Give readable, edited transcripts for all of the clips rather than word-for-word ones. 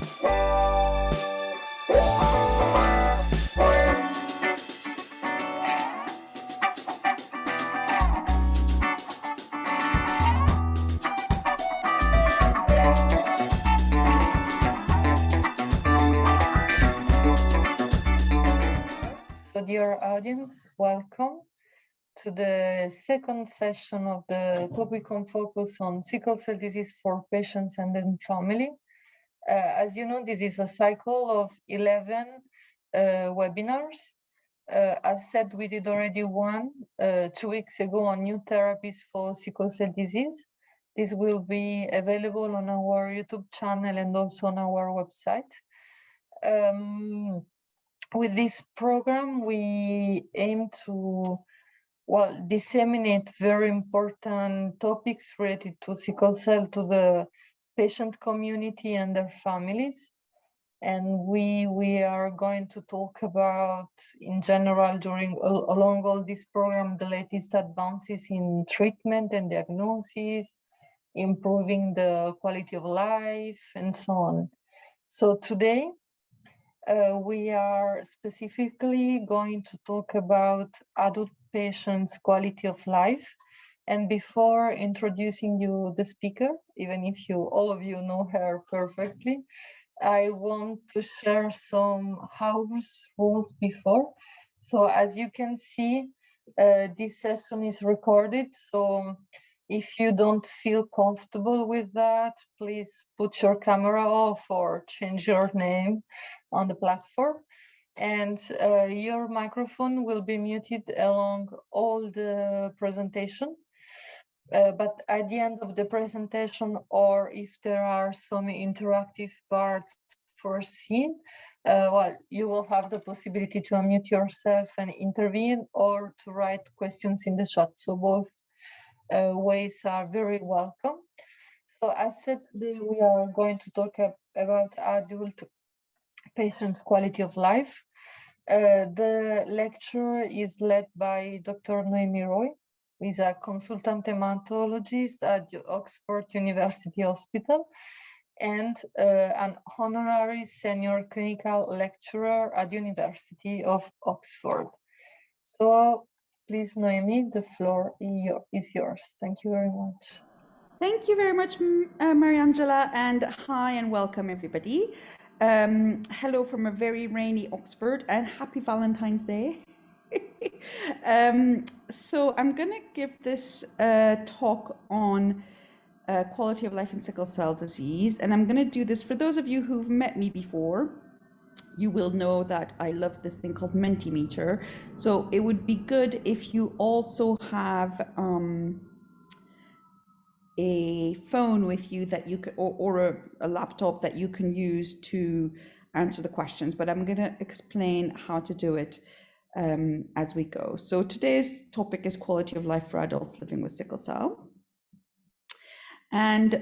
So dear audience, welcome to the second session of the topic on focus on sickle cell disease for patients and then family. As you know, this is a cycle of 11 webinars. As said, we did already one 2 weeks ago on new therapies for sickle cell disease. This will be available on our YouTube channel and also on our website. With this program, we aim to disseminate very important topics related to sickle cell to the patient community and their families. And we are going to talk about, in general, along all this program, the latest advances in treatment and diagnosis, improving the quality of life, and so on. So today, we are specifically going to talk about adult patients' quality of life. And before introducing you the speaker, even if all of you know her perfectly, I want to share some house rules before. So as you can see, this session is recorded. So if you don't feel comfortable with that, please put your camera off or change your name on the platform. And your microphone will be muted along all the presentation. But at the end of the presentation, or if there are some interactive parts foreseen, you will have the possibility to unmute yourself and intervene, or to write questions in the chat. So both ways are very welcome. So as said, today we are going to talk about adult patients' quality of life. The lecture is led by Dr. Noémi Roy, who is a consultant hematologist at Oxford University Hospital and an honorary senior clinical lecturer at University of Oxford. So please, Noémi, the floor is yours. Thank you very much. Thank you very much, Mariangela, and hi and welcome everybody. Hello from a very rainy Oxford and happy Valentine's Day. So I'm going to give this talk on quality of life in sickle cell disease, and I'm going to do this for those of you who've met me before. You will know that I love this thing called Mentimeter. So it would be good if you also have a phone with you that you could, or a laptop that you can use to answer the questions, but I'm going to explain how to do it as we go. So today's topic is quality of life for adults living with sickle cell. And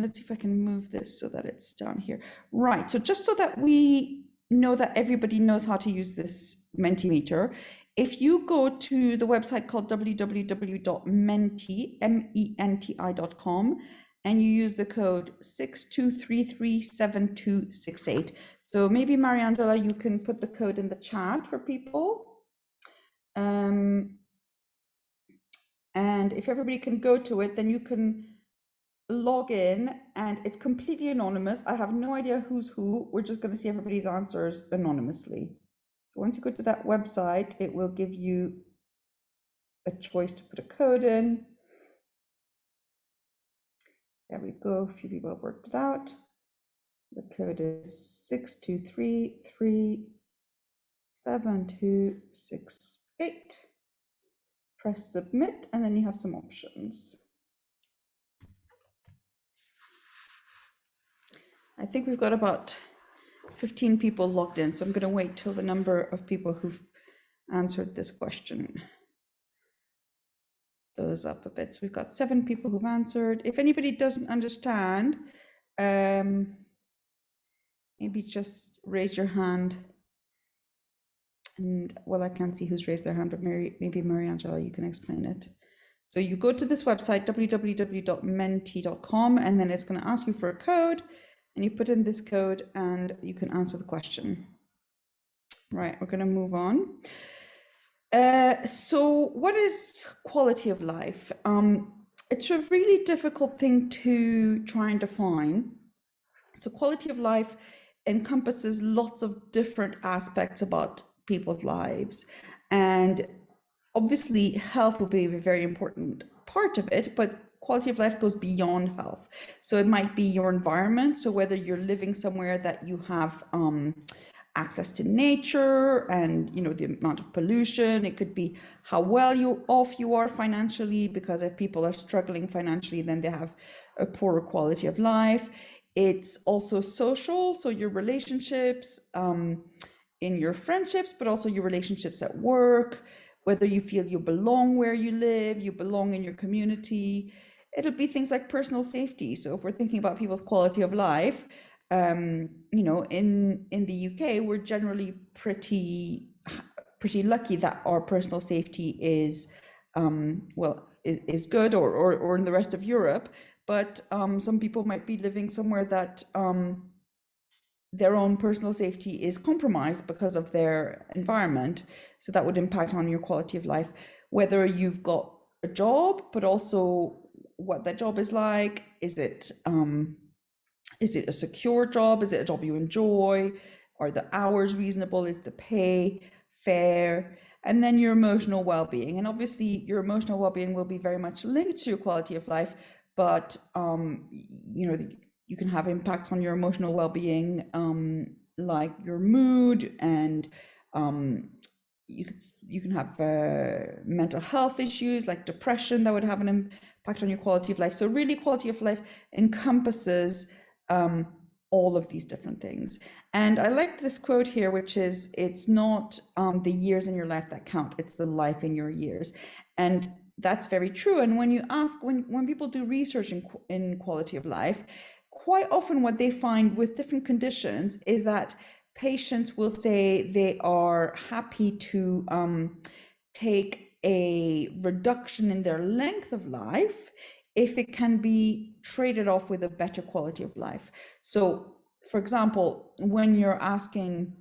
let's see if I can move this so that it's down here. Right, so just so that we know that everybody knows how to use this Mentimeter, if you go to the website called www.menti.com and you use the code 62337268. So maybe Mariangela, you can put the code in the chat for people. And if everybody can go to it, then you can log in and it's completely anonymous. I have no idea who's who. We're just going to see everybody's answers anonymously. So once you go to that website, it will give you a choice to put a code in. There we go. A few people have worked it out. The code is 62337268. Press submit, and then you have some options. I think we've got about 15 people logged in, so I'm going to wait till the number of people who've answered this question goes up a bit. So we've got 7 people who've answered. If anybody doesn't understand, maybe just raise your hand. And well, I can't see who's raised their hand, but maybe Mariangela, you can explain it. So you go to this website, www.menti.com, and then it's going to ask you for a code. and you put in this code and you can answer the question. Right, we're going to move on. So what is quality of life? It's a really difficult thing to try and define. So quality of life encompasses lots of different aspects about people's lives. And obviously health will be a very important part of it, but quality of life goes beyond health. So it might be your environment. So whether you're living somewhere that you have access to nature and, you know, the amount of pollution. It could be how well off you are financially, because if people are struggling financially, then they have a poorer quality of life. It's also social, so your relationships in your friendships, but also your relationships at work, whether you feel you belong where you live, you belong in your community. It'll be things like personal safety. So if we're thinking about people's quality of life, you know, in the UK, we're generally pretty lucky that our personal safety is is good, or in the rest of Europe. But some people might be living somewhere that their own personal safety is compromised because of their environment. So that would impact on your quality of life, whether you've got a job, but also what that job is like. Is it a secure job? Is it a job you enjoy? Are the hours reasonable? Is the pay fair? And then your emotional well-being. And obviously your emotional well-being will be very much linked to your quality of life, but you know, you can have impacts on your emotional well-being, like your mood, and you can have mental health issues like depression that would have an impact on your quality of life. So really, quality of life encompasses all of these different things. And I like this quote here, which is, it's not the years in your life that count, it's the life in your years. And that's very true. And when you ask, when people do research in quality of life, quite often what they find with different conditions is that patients will say they are happy to take a reduction in their length of life if it can be traded off with a better quality of life. So, for example, when you're asking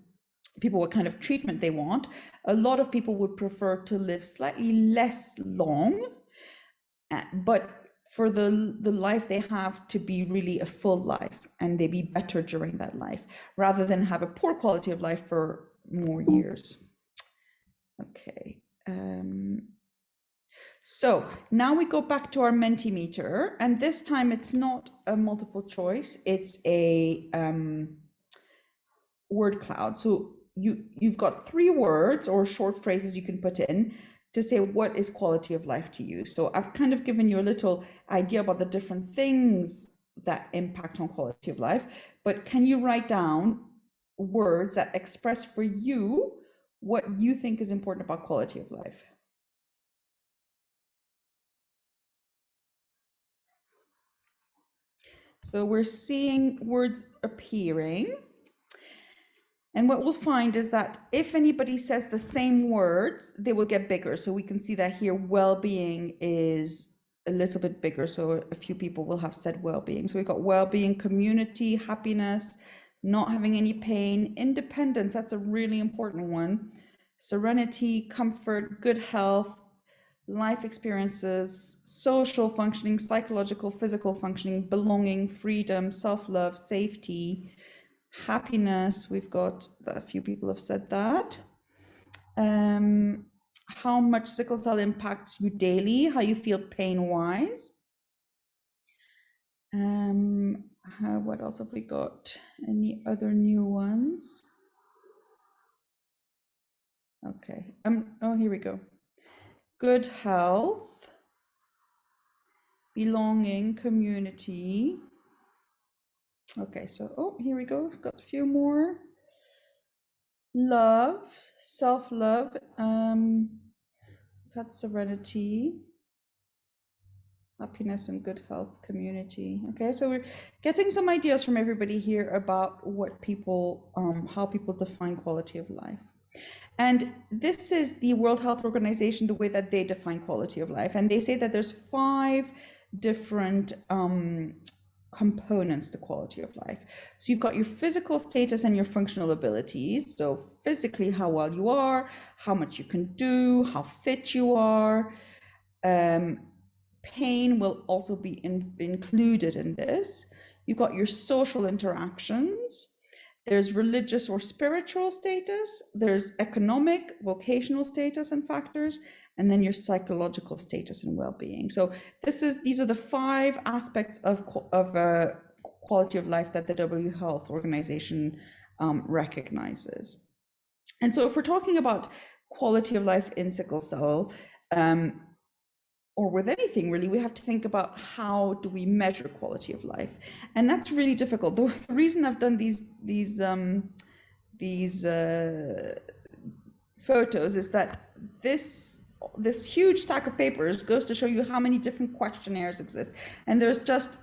people what kind of treatment they want, a lot of people would prefer to live slightly less long, but for the life they have to be really a full life, and they be better during that life, rather than have a poor quality of life for more years. Okay. So now we go back to our Mentimeter, and this time it's not a multiple choice, it's a word cloud. So you've got 3 words or short phrases you can put in to say what is quality of life to you. So I've kind of given you a little idea about the different things that impact on quality of life, but can you write down words that express for you what you think is important about quality of life? So we're seeing words appearing. And what we'll find is that if anybody says the same words, they will get bigger. So we can see that here, well-being is a little bit bigger. So a few people will have said well-being. So we've got well-being, community, happiness, not having any pain, independence, that's a really important one, serenity, comfort, good health, life experiences, social functioning, psychological, physical functioning, belonging, freedom, self-love, safety, happiness. We've got a few people have said that. How much sickle cell impacts you daily, how you feel pain-wise. What else have we got? Any other new ones? Okay. Oh, here we go. Good health, belonging, community. Okay, so here we go. We've got a few more. Love, self-love, had serenity, happiness and good health, community. Okay, so we're getting some ideas from everybody here about what people, how people define quality of life. And this is the World Health Organization, the way that they define quality of life. And they say that there's 5 different components to quality of life. So you've got your physical status and your functional abilities. So physically, how well you are, how much you can do, how fit you are. Pain will also be included in this. You've got your social interactions. There's religious or spiritual status. There's economic, vocational status and factors, and then your psychological status and well-being. So these are the 5 aspects of quality of life that the WHO Health Organization recognizes. And so if we're talking about quality of life in sickle cell, or with anything really, we have to think about how do we measure quality of life, and that's really difficult. The reason I've done these photos is that this huge stack of papers goes to show you how many different questionnaires exist, and there's just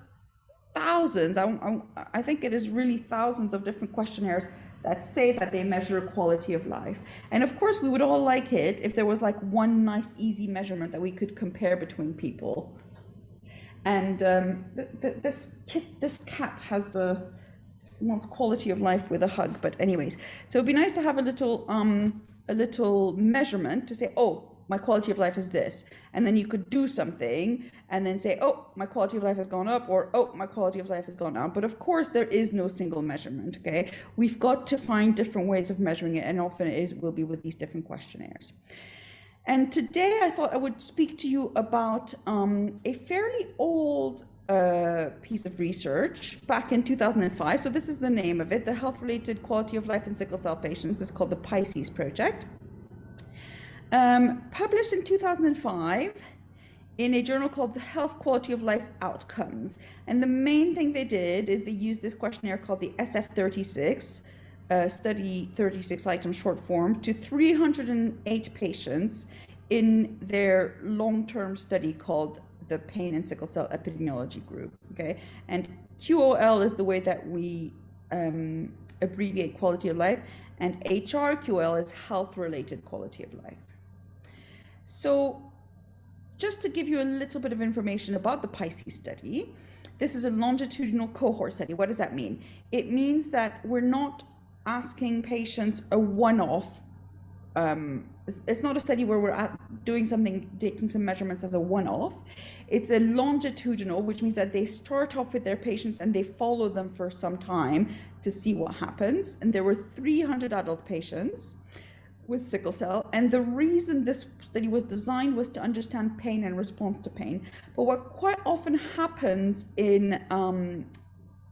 thousands. I think it is really thousands of different questionnaires that say that they measure quality of life. And of course, we would all like it if there was like one nice, easy measurement that we could compare between people. And this cat has wants quality of life with a hug. But anyways, so it'd be nice to have a little measurement to say, oh, my quality of life is this, and then you could do something and then say, oh, my quality of life has gone up, or oh, my quality of life has gone down. But of course, there is no single measurement. Okay, we've got to find different ways of measuring it, and often it will be with these different questionnaires. And today I thought I would speak to you about a fairly old piece of research back in 2005. So this is the name of it, the Health-Related Quality of Life in Sickle Cell Patients. It's called the Pisces Project. Published in 2005 in a journal called the Health Quality of Life Outcomes. And the main thing they did is they used this questionnaire called the SF36, study 36 item short form, to 308 patients in their long-term study called the Pain and Sickle Cell Epidemiology Group. Okay, and QOL is the way that we abbreviate quality of life, and HRQL is health-related quality of life. So just to give you a little bit of information about the Pisces study, this is a longitudinal cohort study. What does that mean? It means that we're not asking patients a one-off. It's not a study where we're doing something, taking some measurements as a one-off. It's a longitudinal, which means that they start off with their patients and they follow them for some time to see what happens. And there were 300 adult patients with sickle cell, and the reason this study was designed was to understand pain and response to pain. But what quite often happens in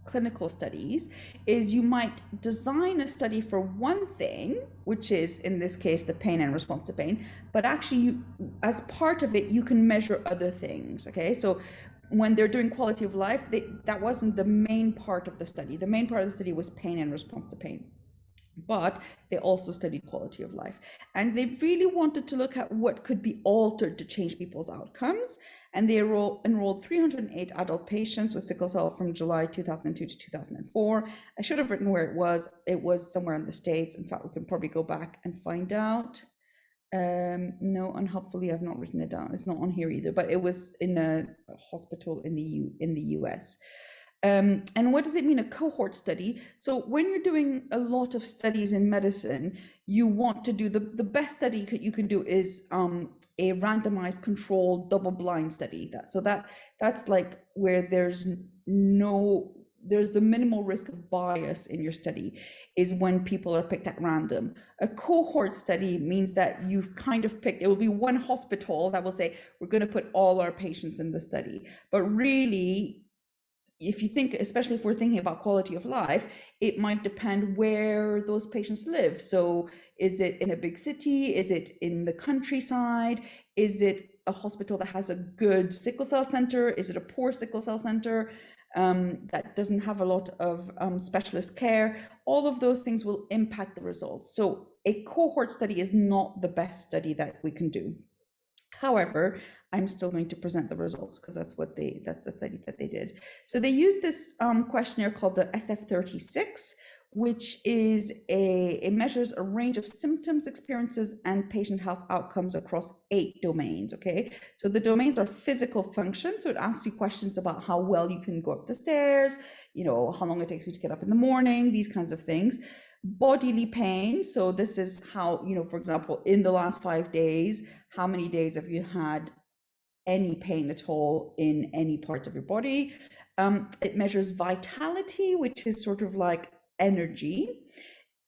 clinical studies is you might design a study for one thing, which is in this case the pain and response to pain, but actually you, as part of it, you can measure other things. Okay, so when they're doing quality of life, that wasn't the main part of the study. The main part of the study was pain and response to pain, but they also studied quality of life, and they really wanted to look at what could be altered to change people's outcomes. And they enrolled 308 adult patients with sickle cell from July 2002 to 2004. I should have written where it was. It was somewhere in the States. In fact, we can probably go back and find out. No, unhelpfully, I've not written it down. It's not on here either, but it was in a hospital in the US. And what does it mean, a cohort study? So when you're doing a lot of studies in medicine, you want to do the best study you can do is a randomized controlled double-blind study. That's like where there's the minimal risk of bias in your study is when people are picked at random. A cohort study means that you've kind of picked, it will be one hospital that will say, we're going to put all our patients in the study. But really, if you think, especially if we're thinking about quality of life, it might depend where those patients live. So is it in a big city? Is it in the countryside? Is it a hospital that has a good sickle cell center? Is it a poor sickle cell center that doesn't have a lot of specialist care? All of those things will impact the results. So a cohort study is not the best study that we can do. However, I'm still going to present the results because that's the study that they did. So they used this questionnaire called the SF36, which is it measures a range of symptoms, experiences, and patient health outcomes across 8 domains, okay? So the domains are physical function, so it asks you questions about how well you can go up the stairs, you know, how long it takes you to get up in the morning, these kinds of things. Bodily pain, so this is how, you know, for example, in the last 5 days, how many days have you had any pain at all in any part of your body? It measures vitality, which is sort of like energy.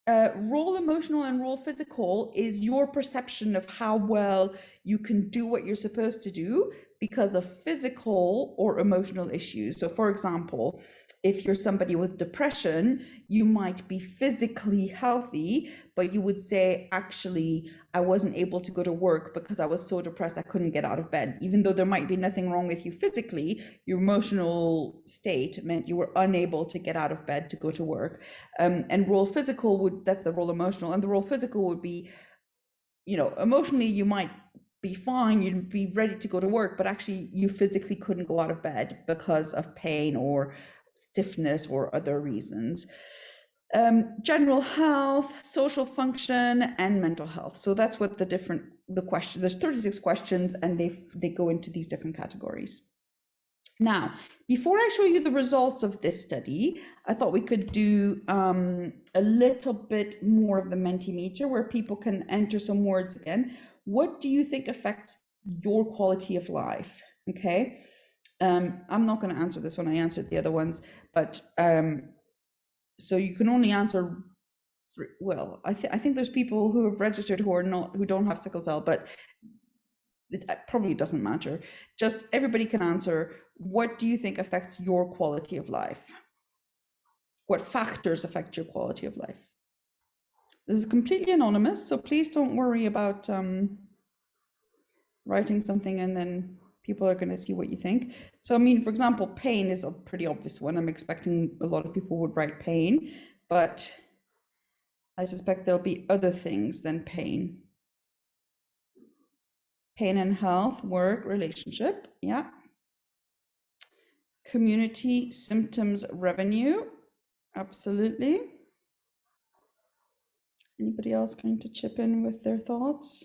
Role emotional and role physical is your perception of how well you can do what you're supposed to do because of physical or emotional issues. So for example, if you're somebody with depression, you might be physically healthy, but you would say, actually, I wasn't able to go to work because I was so depressed I couldn't get out of bed. Even though there might be nothing wrong with you physically, your emotional state meant you were unable to get out of bed to go to work. And role physical that's the role emotional, and the role physical would be, you know, emotionally you might be fine, you'd be ready to go to work, but actually you physically couldn't go out of bed because of pain or stiffness or other reasons. General health, social function, and mental health. So that's what the question, there's 36 questions, and they go into these different categories. Now, before I show you the results of this study, I thought we could do a little bit more of the Mentimeter, where people can enter some words again. What do you think affects your quality of life? Okay. I'm not going to answer this one. I answered the other ones, but so you can only answer. Well, I think there's people who have registered who don't have sickle cell, but it probably doesn't matter. Just everybody can answer. What do you think affects your quality of life? What factors affect your quality of life? This is completely anonymous, so please don't worry about writing something and then people are going to see what you think. So, I mean, for example, pain is a pretty obvious one. I'm expecting a lot of people would write pain, but I suspect there'll be other things than pain. Pain and health, work, relationship, yeah. Community, symptoms, revenue, absolutely. Anybody else going to chip in with their thoughts?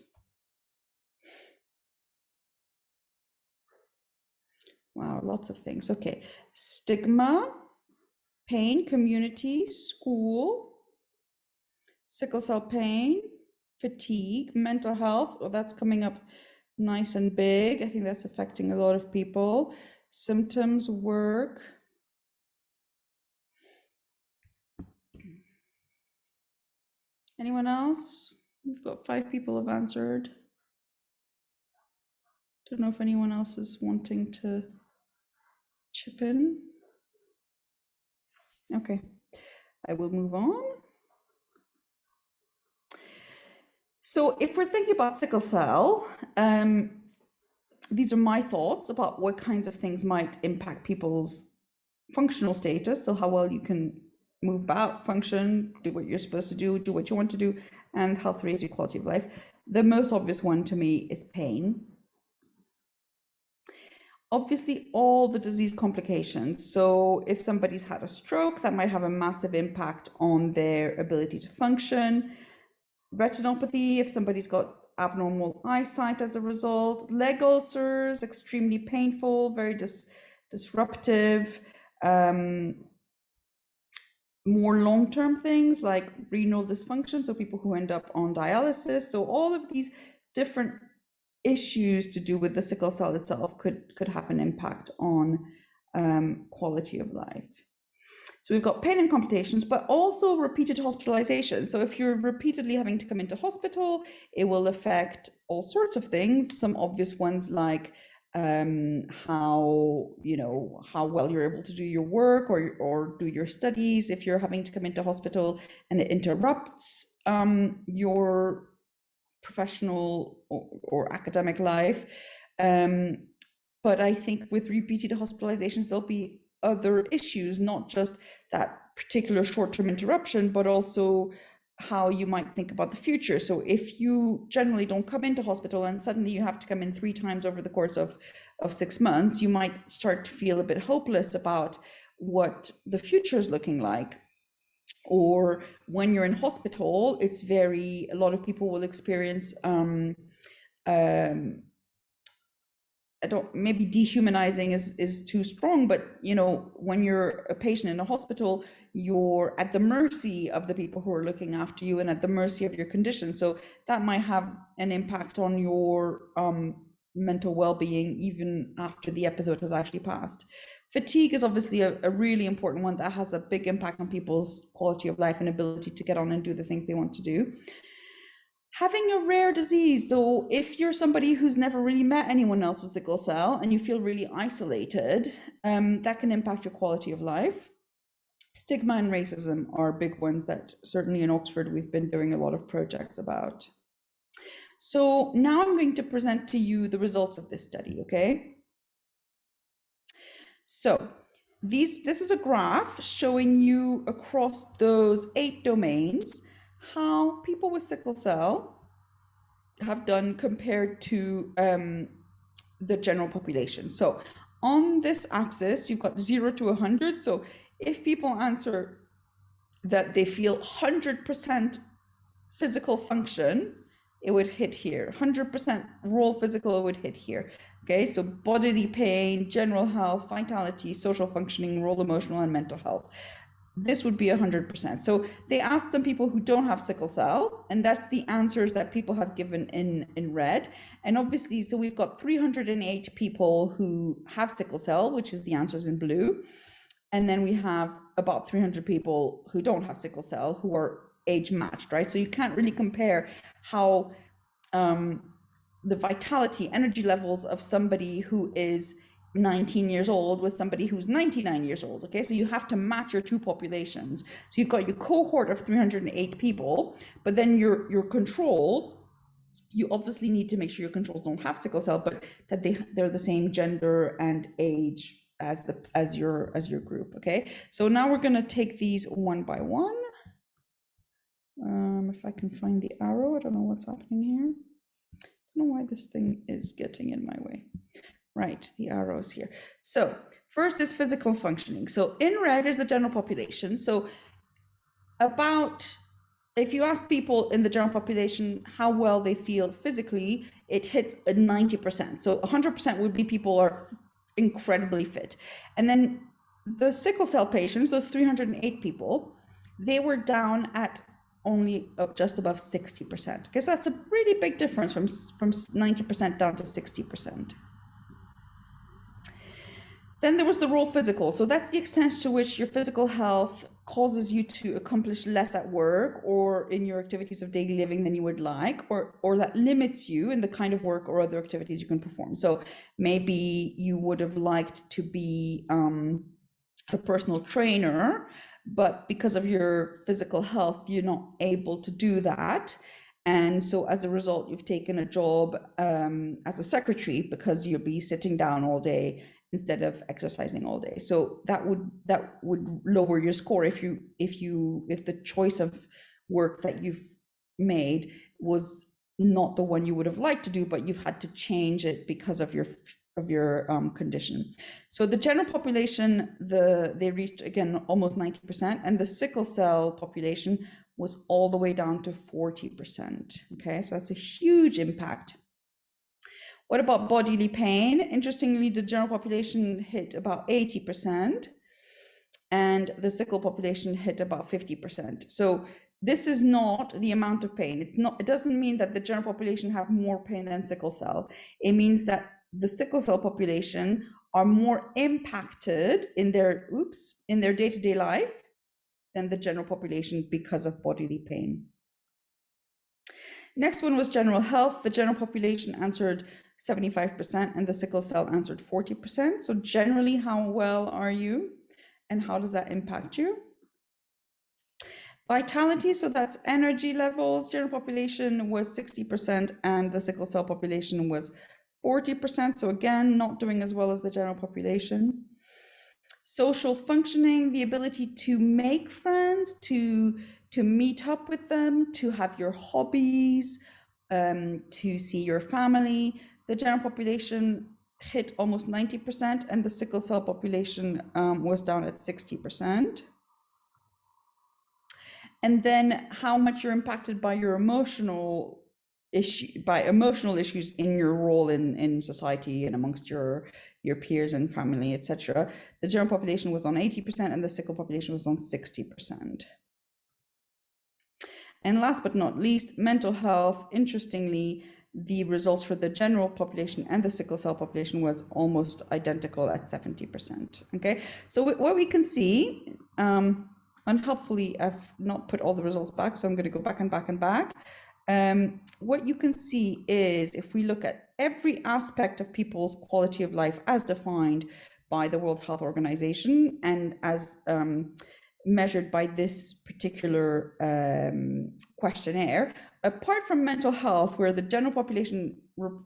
Wow, lots of things. Okay, stigma, pain, community, school, sickle cell pain, fatigue, mental health. Oh, that's coming up nice and big. I think that's affecting a lot of people. Symptoms, work. Anyone else? We've got 5 people have answered. Don't know if anyone else is wanting to chip in. Okay, I will move on. So if we're thinking about sickle cell, these are my thoughts about what kinds of things might impact people's functional status. So how well you can move about, function, do what you're supposed to do what you want to do, and health-related quality of life. The most obvious one to me is pain. Obviously, all the disease complications. So if somebody's had a stroke, that might have a massive impact on their ability to function. Retinopathy, if somebody's got abnormal eyesight as a result. Leg ulcers, extremely painful, very disruptive. More long-term things like renal dysfunction, so people who end up on dialysis. So all of these different issues to do with the sickle cell itself could have an impact on quality of life. So we've got pain and complications, but also repeated hospitalization. So if you're repeatedly having to come into hospital, it will affect all sorts of things. Some obvious ones like how well you're able to do your work or do your studies. If you're having to come into hospital and it interrupts your professional or academic life. But I think with repeated hospitalizations, there'll be other issues, not just that particular short-term interruption, but also how you might think about the future. So if you generally don't come into hospital and suddenly you have to come in 3 times over the course of 6 months, you might start to feel a bit hopeless about what the future is looking like. Or when you're in hospital, it's a lot of people will experience maybe dehumanizing is too strong, but when you're a patient in a hospital, you're at the mercy of the people who are looking after you and at the mercy of your condition. So that might have an impact on your mental well-being even after the episode has actually passed. Fatigue is obviously a really important one that has a big impact on people's quality of life and ability to get on and do the things they want to do. Having a rare disease. So if you're somebody who's never really met anyone else with sickle cell and you feel really isolated, that can impact your quality of life. Stigma and racism are big ones that certainly in Oxford we've been doing a lot of projects about. So now I'm going to present to you the results of this study, okay? So this is a graph showing you across those 8 domains how people with sickle cell have done compared to the general population. So on this axis, you've got 0 to 100. So if people answer that they feel 100% physical function, it would hit here. 100% raw physical, it would hit here. Okay, so bodily pain, general health, vitality, social functioning, raw emotional and mental health. This would be 100%. So they asked some people who don't have sickle cell, and that's the answers that people have given in red. And obviously, so we've got 308 people who have sickle cell, which is the answers in blue. And then we have about 300 people who don't have sickle cell, who are age matched, right? So you can't really compare how the vitality, energy levels of somebody who is 19 years old with somebody who's 99 years old, okay? So you have to match your two populations. So you've got your cohort of 308 people, but then your controls, you obviously need to make sure your controls don't have sickle cell, but that they're the same gender and age as your group, okay? So now we're gonna take these one by one. If I can find the arrow, I don't know what's happening here. I don't know why this thing is getting in my way. Right, the arrows here. So first is physical functioning. So in red is the general population. So if you ask people in the general population how well they feel physically, it hits a 90%. So 100% would be people are incredibly fit. And then the sickle cell patients, those 308 people, they were down at only just above 60%. Okay, so that's a really big difference from 90% down to 60%. Then there was the raw physical. So that's the extent to which your physical health causes you to accomplish less at work or in your activities of daily living than you would like, or that limits you in the kind of work or other activities you can perform. So maybe you would have liked to be a personal trainer, but because of your physical health, you're not able to do that. And so as a result, you've taken a job as a secretary because you'll be sitting down all day instead of exercising all day. So that would lower your score if the choice of work that you've made was not the one you would have liked to do, but you've had to change it because of your condition. So the general population, they reached again almost 90%, and the sickle cell population was all the way down to 40%. Okay, so that's a huge impact. What about bodily pain? Interestingly, the general population hit about 80%, and the sickle population hit about 50%. So this is not the amount of pain. It doesn't mean that the general population have more pain than sickle cell. It means that the sickle cell population are more impacted in their day-to-day life than the general population because of bodily pain. Next one was general health. The general population answered 75% and the sickle cell answered 40%. So generally, how well are you and how does that impact you? Vitality, so that's energy levels. General population was 60% and the sickle cell population was 40%. So again, not doing as well as the general population. Social functioning, the ability to make friends, to meet up with them, to have your hobbies, to see your family. The general population hit almost 90% and the sickle cell population was down at 60%. and then how much you're impacted by your emotional issues in your role in society and amongst your peers and family, etc. The general population was on 80% and the sickle population was on 60%. And last but not least, mental health. Interestingly, the results for the general population and the sickle cell population was almost identical at 70%. Okay, so what we can see, unhelpfully, I've not put all the results back, so I'm going to go back and back and back. What you can see is, if we look at every aspect of people's quality of life as defined by the World Health Organization and as measured by this particular questionnaire, apart from mental health, where the general population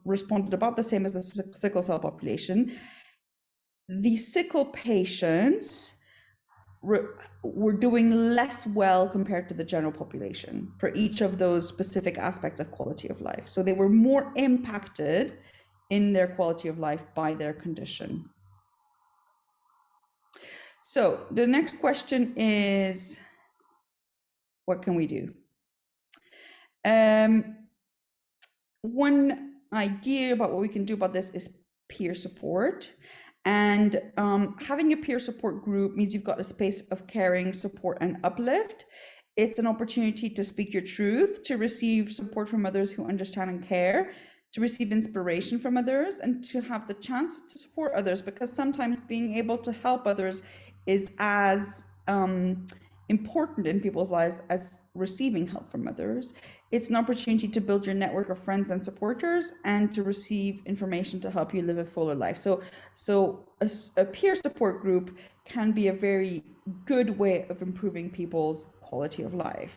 responded about the same as the sickle cell population, the sickle patients were doing less well compared to the general population for each of those specific aspects of quality of life. So they were more impacted in their quality of life by their condition. So the next question is, what can we do? One idea about what we can do about this is peer support. And having a peer support group means you've got a space of caring, support, and uplift. It's an opportunity to speak your truth, to receive support from others who understand and care, to receive inspiration from others, and to have the chance to support others, because sometimes being able to help others is as important in people's lives as receiving help from others. It's an opportunity to build your network of friends and supporters and to receive information to help you live a fuller life. So a peer support group can be a very good way of improving people's quality of life.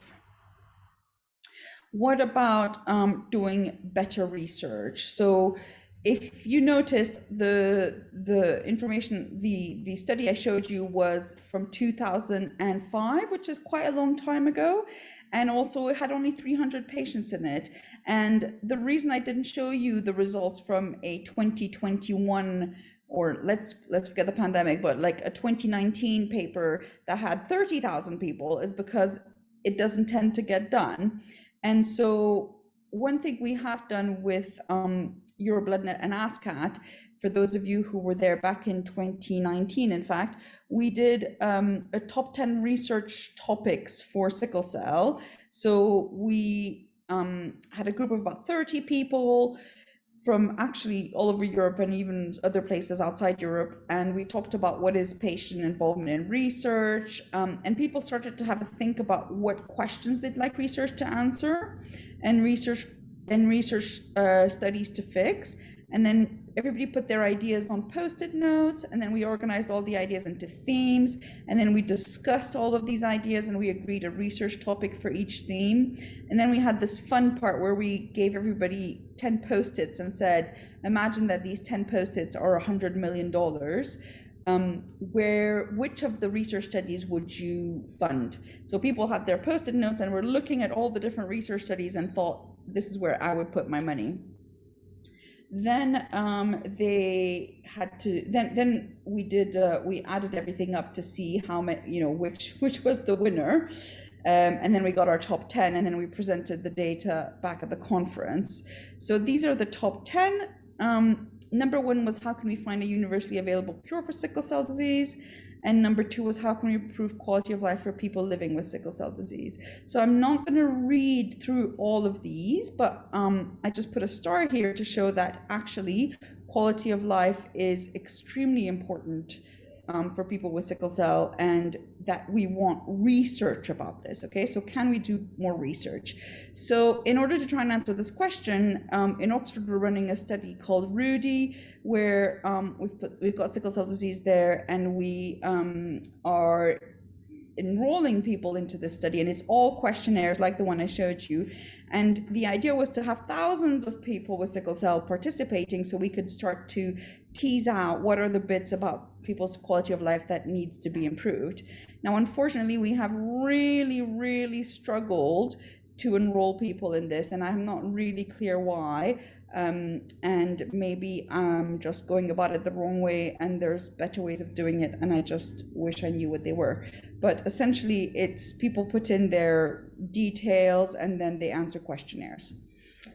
What about doing better research? So if you noticed, the information, the study I showed you was from 2005, which is quite a long time ago, and also it had only 300 patients in it. And the reason I didn't show you the results from a 2021, or let's forget the pandemic, but like a 2019 paper that had 30,000 people, is because it doesn't tend to get done. And so one thing we have done with EuroBloodNet and ASCAT, for those of you who were there back in 2019, in fact, we did a top 10 research topics for sickle cell. So we had a group of about 30 people from actually all over Europe and even other places outside Europe. And we talked about what is patient involvement in research. And people started to have a think about what questions they'd like research to answer and research studies to fix. And then everybody put their ideas on Post-it notes, and then we organized all the ideas into themes, and then we discussed all of these ideas and we agreed a research topic for each theme. And then we had this fun part where we gave everybody 10 Post-its and said, imagine that these 10 Post-its are $100 million. Which of the research studies would you fund? So people had their Post-it notes and were looking at all the different research studies and thought, this is where I would put my money. Then they had to, then we added everything up to see how many, which was the winner. And then we got our top 10, and then we presented the data back at the conference. So these are the top 10. Number one was, how can we find a universally available cure for sickle cell disease? And number two was, how can we improve quality of life for people living with sickle cell disease? So I'm not going to read through all of these, but I just put a star here to show that actually quality of life is extremely important for people with sickle cell, and that we want research about this. Okay, so can we do more research? So in order to try and answer this question, in Oxford we're running a study called RUDY, where we've got sickle cell disease there, and we are enrolling people into this study, and it's all questionnaires like the one I showed you. And the idea was to have thousands of people with sickle cell participating, so we could start to tease out what are the bits about people's quality of life that needs to be improved. Now, unfortunately, we have really struggled to enroll people in this, and I'm not really clear why. And maybe I'm just going about it the wrong way, and there's better ways of doing it, and I just wish I knew what they were. but essentially it's people put in their details and then they answer questionnaires.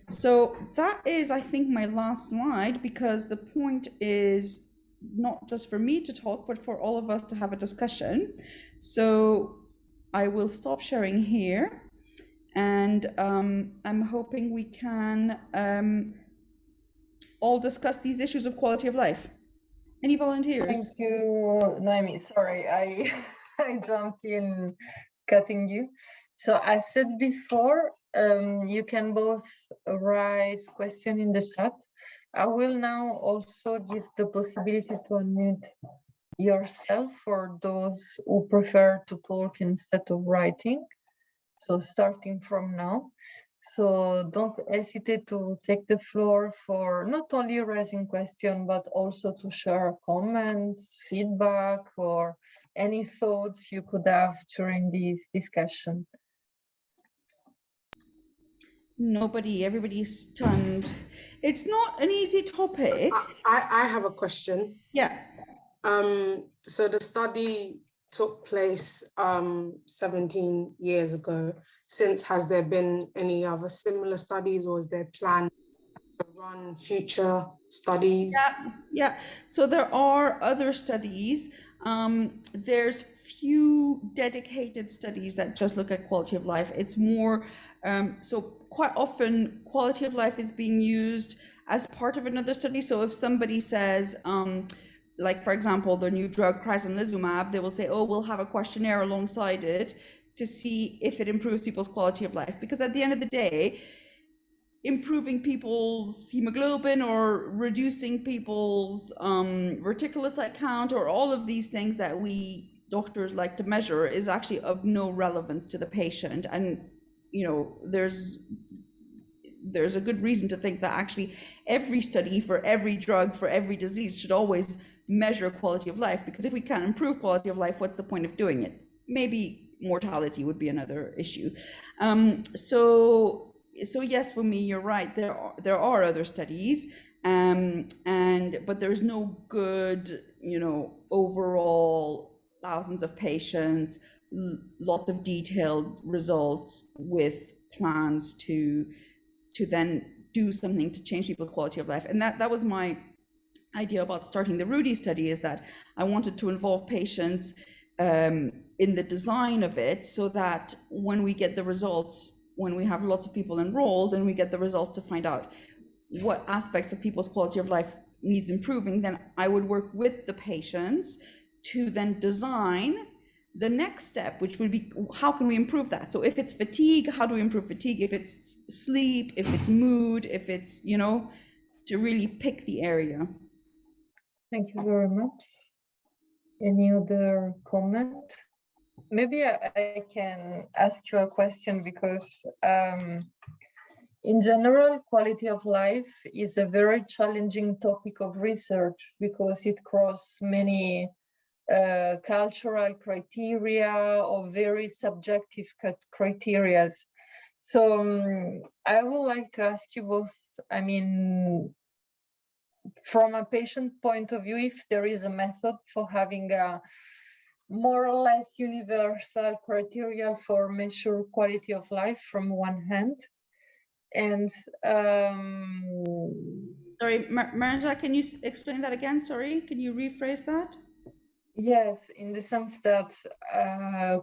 So that is, I think, my last slide, because the point is not just for me to talk, but for all of us to have a discussion. So I will stop sharing here, and I'm hoping we can all discuss these issues of quality of life. Any volunteers? Thank you, Noémi. Sorry, I jumped in, cutting you. So as said before, you can both raise question in the chat. I will now also give the possibility to unmute yourself for those who prefer to talk instead of writing. So starting from now. So don't hesitate to take the floor for not only raising questions, but also to share comments, feedback, or any thoughts you could have during this discussion. Nobody, everybody's stunned. It's not an easy topic. I have a question. Yeah. So the study took place 17 years ago. Since, has there been any other similar studies, or is there plan to run future studies? Yeah. So there are other studies. There's few dedicated studies that just look at quality of life. It's more, so quite often quality of life is being used as part of another study. So if somebody says, like, for example, the new drug crizanlizumab, they will say, oh, we'll have a questionnaire alongside it to see if it improves people's quality of life. Because at the end of the day, improving people's hemoglobin or reducing people's reticulocyte count, or all of these things that we doctors like to measure, is actually of no relevance to the patient. And, you know, there's a good reason to think that actually every study for every drug for every disease should always measure quality of life, because if we can't improve quality of life, what's the point of doing it? Maybe mortality would be another issue. So yes, for me, you're right. There are other studies, but there's no good, you know, overall thousands of patients, lots of detailed results with plans to then do something to change people's quality of life. And that was my idea about starting the Rudy study, is that I wanted to involve patients in the design of it, so that when we get the results, when we have lots of people enrolled and we get the results to find out what aspects of people's quality of life needs improving, then I would work with the patients to then design the next step, which would be, how can we improve that? So if it's fatigue, how do we improve fatigue? If it's sleep, if it's mood, if it's, you know, to really pick the area. Thank you very much. Any other comment? Maybe I can ask you a question, because in general, quality of life is a very challenging topic of research, because it crosses many cultural criteria or very subjective criteria. So I would like to ask you both, I mean, from a patient point of view, if there is a method for having a more or less universal criteria for measure quality of life from one hand, and sorry, Maranja, can you explain that again? Sorry, can you rephrase that? Yes, in the sense that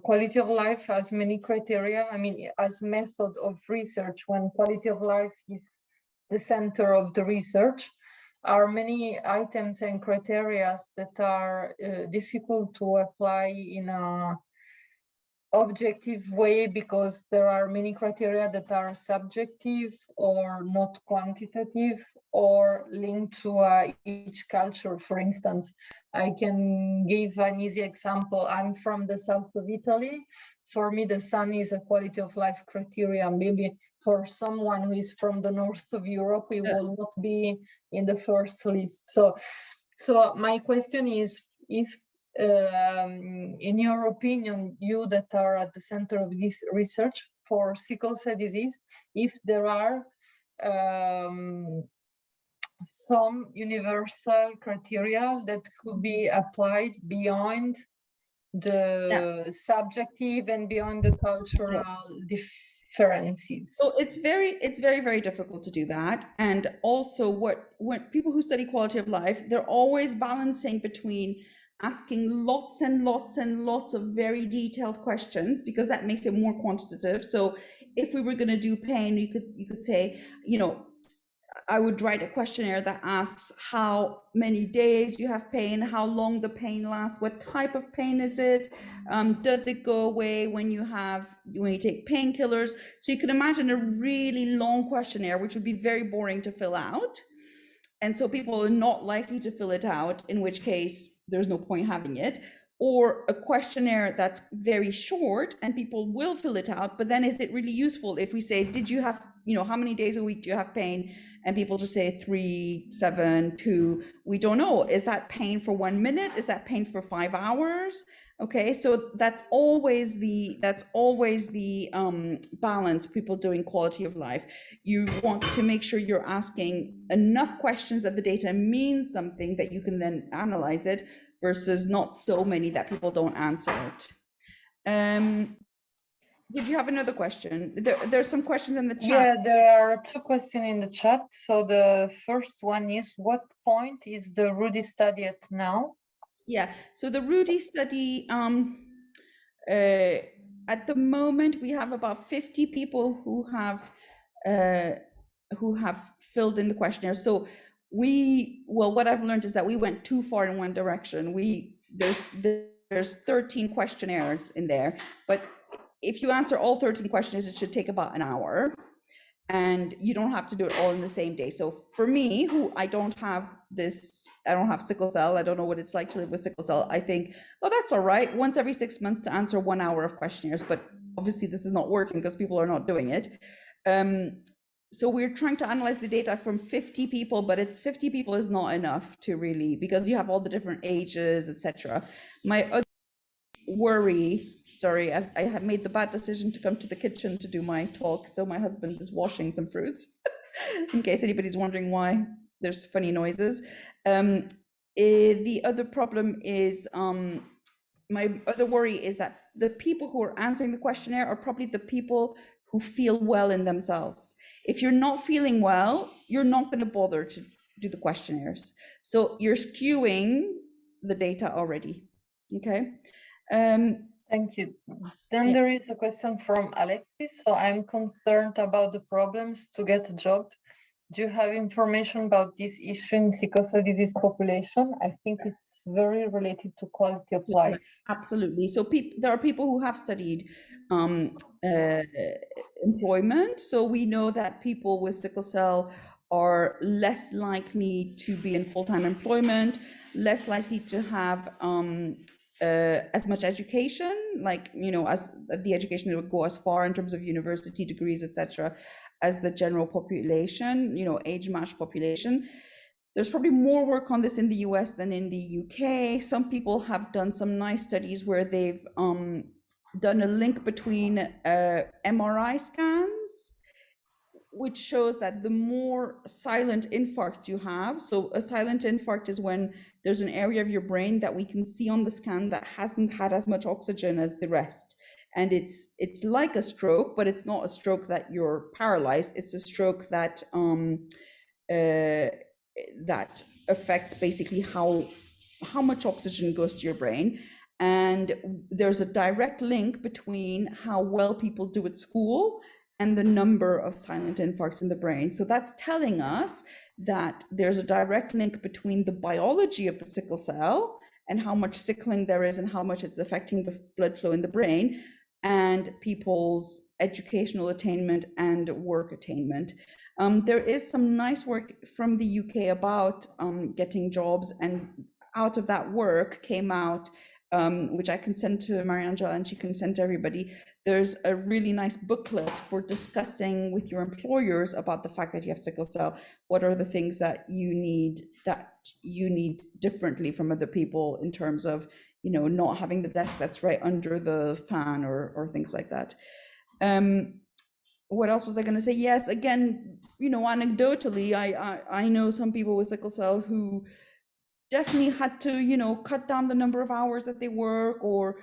quality of life has many criteria. I mean, as method of research, when quality of life is the center of the research, are many items and criteria that are difficult to apply in a objective way, because there are many criteria that are subjective or not quantitative or linked to each culture. For instance, I can give an easy example. I'm from the south of Italy. For me, the sun is a quality of life criteria. Maybe for someone who is from the north of Europe, it will not be in the first list. So my question is, if in your opinion, you that are at the center of this research for sickle cell disease, if there are some universal criteria that could be applied beyond the subjective and beyond the cultural differences. So it's very, very difficult to do that. And also when people who study quality of life, they're always balancing between asking lots and lots and lots of very detailed questions, because that makes it more quantitative. So if we were going to do pain, you could say, you know, I would write a questionnaire that asks how many days you have pain, how long the pain lasts, what type of pain is it, does it go away when you take painkillers. So you can imagine a really long questionnaire, which would be very boring to fill out. And so people are not likely to fill it out, in which case there's no point having it. Or a questionnaire that's very short and people will fill it out, but then is it really useful if we say, did you have, you know, how many days a week do you have pain? And people just say 3, 7, 2, we don't know. Is that pain for 1 minute? Is that pain for 5 hours? Okay, so that's always the balance people doing quality of life. You want to make sure you're asking enough questions that the data means something, that you can then analyze it, versus not so many that people don't answer it. Did you have another question? There's some questions in the chat. Yeah, there are 2 questions in the chat. So the first one is, what point is the Rudy study at now? Yeah, so the Rudy study, at the moment, we have about 50 people who have filled in the questionnaire. So what I've learned is that we went too far in one direction. There's 13 questionnaires in there, but if you answer all 13 questions, it should take about an hour, and you don't have to do it all in the same day. So for me, who I don't have sickle cell, I don't know what it's like to live with sickle cell, I think, oh, that's all right, once every 6 months to answer 1 hour of questionnaires, but obviously this is not working because people are not doing it. So we're trying to analyze the data from 50 people, but 50 people is not enough to really, because you have all the different ages, etc. My other worry, sorry, I had made the bad decision to come to the kitchen to do my talk, so my husband is washing some fruits, in case anybody's wondering why there's funny noises. The other problem is, my other worry is that the people who are answering the questionnaire are probably the people who feel well in themselves. If you're not feeling well, you're not going to bother to do the questionnaires. So you're skewing the data already. Okay. Thank you. Then there is a question from Alexis. So I'm concerned about the problems to get a job. Do you have information about this issue in sickle cell disease population? I think it's very related to quality of life. Absolutely. So there are people who have studied employment. So we know that people with sickle cell are less likely to be in full-time employment, less likely to have as much education, like, you know, as the education would go as far in terms of university degrees, etc., as the general population, you know, age-matched population. There's probably more work on this in the US than in the UK. Some people have done some nice studies where they've done a link between MRI scans, which shows that the more silent infarct you have, so a silent infarct is when there's an area of your brain that we can see on the scan that hasn't had as much oxygen as the rest. And it's like a stroke, but it's not a stroke that you're paralyzed. It's a stroke that that affects basically how much oxygen goes to your brain. And there's a direct link between how well people do at school and the number of silent infarcts in the brain. So that's telling us that there's a direct link between the biology of the sickle cell and how much sickling there is and how much it's affecting the blood flow in the brain, and people's educational attainment and work attainment. There is some nice work from the UK about getting jobs, and out of that work came out, which I can send to Mariangela and she can send to everybody. There's a really nice booklet for discussing with your employers about the fact that you have sickle cell. What are the things that you need differently from other people in terms of, you know, not having the desk that's right under the fan or things like that. What else was I going to say? Yes, again, you know, anecdotally, I know some people with sickle cell who definitely had to, you know, cut down the number of hours that they work, or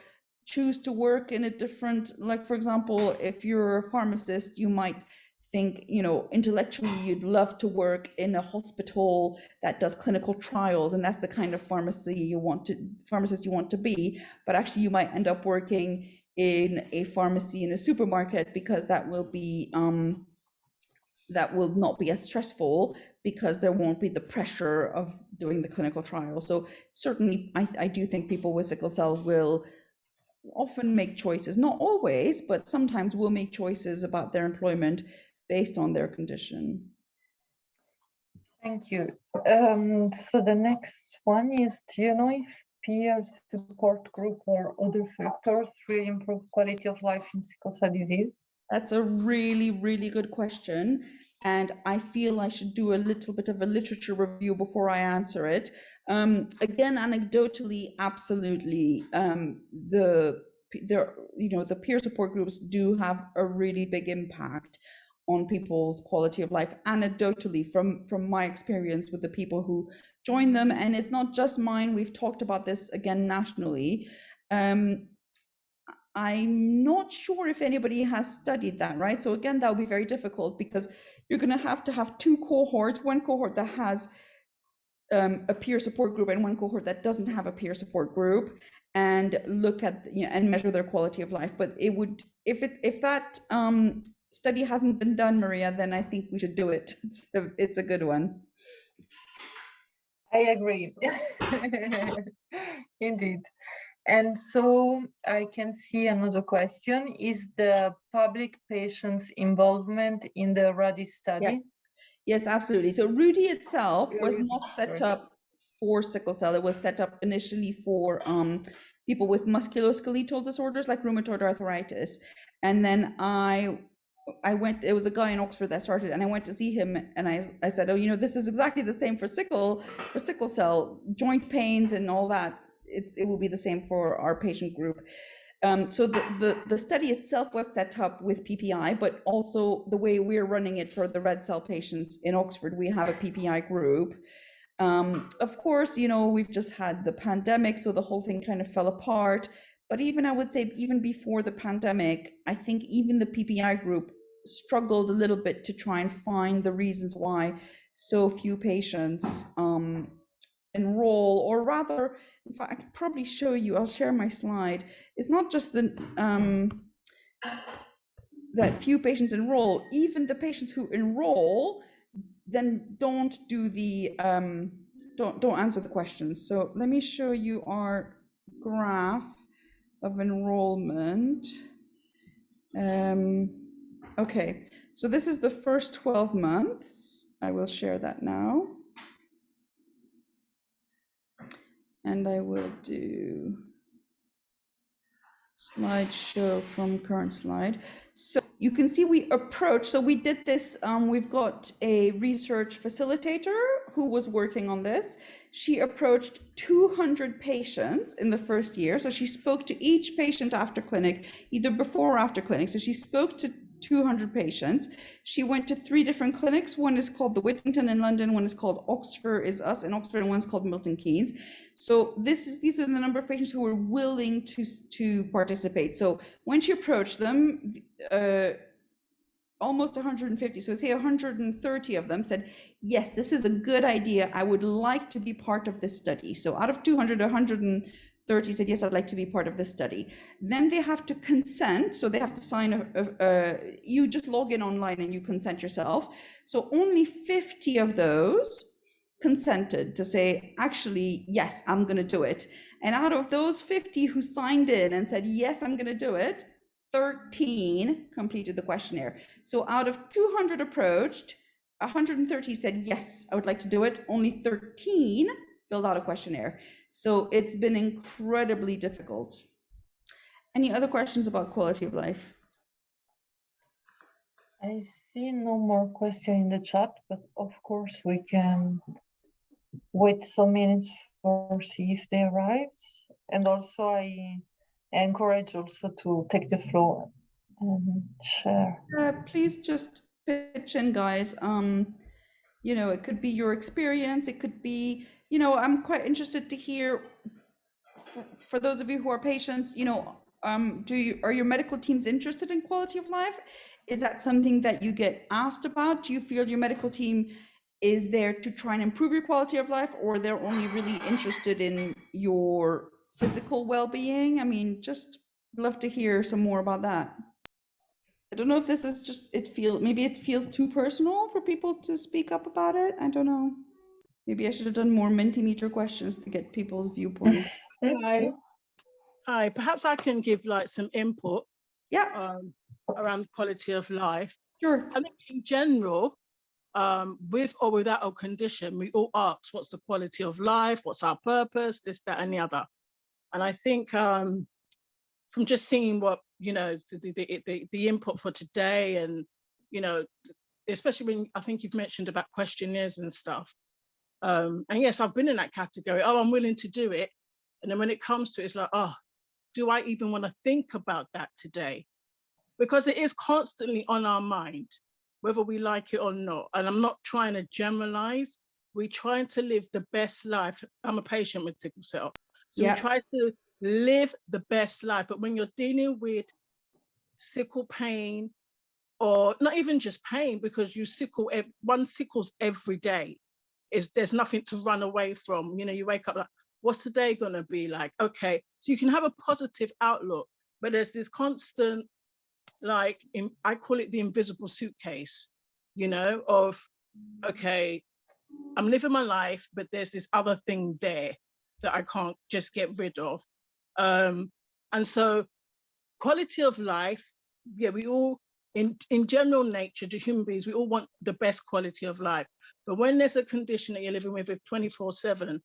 choose to work in a different, like, for example, if you're a pharmacist, you might think, you know, intellectually you'd love to work in a hospital that does clinical trials, and that's the kind of pharmacist you want to be, but actually you might end up working in a pharmacy in a supermarket, because that will not be as stressful, because there won't be the pressure of doing the clinical trial. So certainly I do think people with sickle cell will often make choices, not always, but sometimes will make choices about their employment based on their condition. Thank you. So the next one is, do you know if peer support group or other factors really improve quality of life in sickle cell disease? That's a really, really good question. And I feel I should do a little bit of a literature review before I answer it. Again, anecdotally, absolutely. The peer support groups do have a really big impact on people's quality of life, anecdotally, from my experience with the people who join them. And it's not just mine. We've talked about this again nationally. I'm not sure if anybody has studied that, right? So again, that will be very difficult, because you're going to have two cohorts, one cohort that has a peer support group and one cohort that doesn't have a peer support group, and look at, you know, and measure their quality of life. But it would, if that study hasn't been done, Maria, then I think we should do it. It's a good one. I agree. Indeed. And so I can see another question. Is the public patients' involvement in the RUDY study? Yeah. Yes, absolutely. So RUDY itself was not set up for sickle cell. It was set up initially for people with musculoskeletal disorders like rheumatoid arthritis. And then I went, it was a guy in Oxford that started, and I went to see him, and I said, oh, you know, this is exactly the same for sickle cell, joint pains and all that. It will be the same for our patient group. So the study itself was set up with PPI, but also the way we're running it for the red cell patients in Oxford, we have a PPI group. Of course, you know, we've just had the pandemic, so the whole thing kind of fell apart. But even, I would say, even before the pandemic, I think even the PPI group struggled a little bit to try and find the reasons why so few patients enroll, or rather, in fact, I could probably show you, I'll share my slide. It's not just the that few patients enroll, even the patients who enroll then don't do the don't answer the questions. So let me show you our graph of enrollment. Okay, so this is the first 12 months. I will share that now. And I will do slideshow from current slide. So you can see we approach, so we did this, we've got a research facilitator who was working on this. She approached 200 patients in the first year. So she spoke to each patient after clinic, either before or after clinic. So she spoke to 200 patients. She went to 3 different clinics. One is called the Whittington in London, one is called Oxford is Us in Oxford, and one's called Milton Keynes. So these are the number of patients who were willing to participate. So when she approached them, almost 150, so say 130 of them said, yes, this is a good idea. I would like to be part of this study. So out of 200, 130 said, yes, I'd like to be part of this study. Then they have to consent. So they have to sign you just log in online and you consent yourself. So only 50 of those consented to say, actually, yes, I'm going to do it. And out of those 50 who signed in and said, yes, I'm going to do it, 13 completed the questionnaire. So out of 200 approached, 130 said, yes, I would like to do it. Only 13 filled out a questionnaire. So it's been incredibly difficult. Any other questions about quality of life? I see no more question in the chat, but of course we can wait some minutes for see if they arrive. And also I encourage also to take the floor and share. Please just pitch in, guys. You know, it could be your experience, it could be, you know, I'm quite interested to hear, for those of you who are patients, you know, are your medical teams interested in quality of life? Is that something that you get asked about? Do you feel your medical team is there to try and improve your quality of life, or they're only really interested in your physical well-being? I mean, just love to hear some more about that. I don't know if this is just, maybe it feels too personal for people to speak up about it. I don't know. Maybe I should have done more Mentimeter questions to get people's viewpoints. Hi, perhaps I can give like some input Yeah, around quality of life. sure. I think in general, with or without a condition, we all ask what's the quality of life, what's our purpose, this, that, and the other. And I think from just seeing what, you know, the input for today, and, you know, especially when I think you've mentioned about questionnaires and stuff. And yes, I've been in that category. Oh, I'm willing to do it. And then when it comes to it, it's like, oh, do I even want to think about that today? Because it is constantly on our mind, whether we like it or not. And I'm not trying to generalize. We're trying to live the best life. I'm a patient with sickle cell. So we try to live the best life. But when you're dealing with sickle pain, or not even just pain, because you one sickles every day, there's nothing to run away from. You know, you wake up like, what's today going to be like? Okay, so you can have a positive outlook, but there's this constant, like, I call it the invisible suitcase, you know, of, okay, I'm living my life, but there's this other thing there that I can't just get rid of. And so quality of life, yeah, we all, in general nature, the human beings, we all want the best quality of life. But when there's a condition that you're living with 24/7,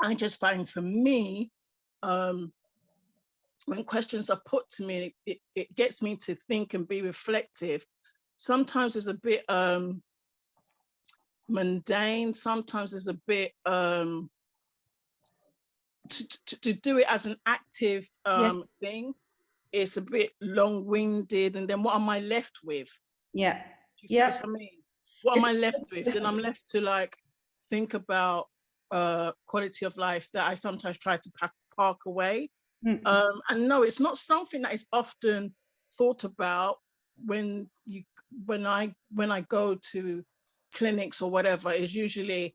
I just find for me, when questions are put to me, it gets me to think and be reflective. Sometimes it's a bit mundane. Sometimes it's a bit to do it as an active thing. It's a bit long-winded, and then what am I left with? Yeah. Do you see what I mean? What am I left with? Then I'm left to like think about quality of life that I sometimes try to park away. And no, it's not something that is often thought about when I go to clinics or whatever. It's usually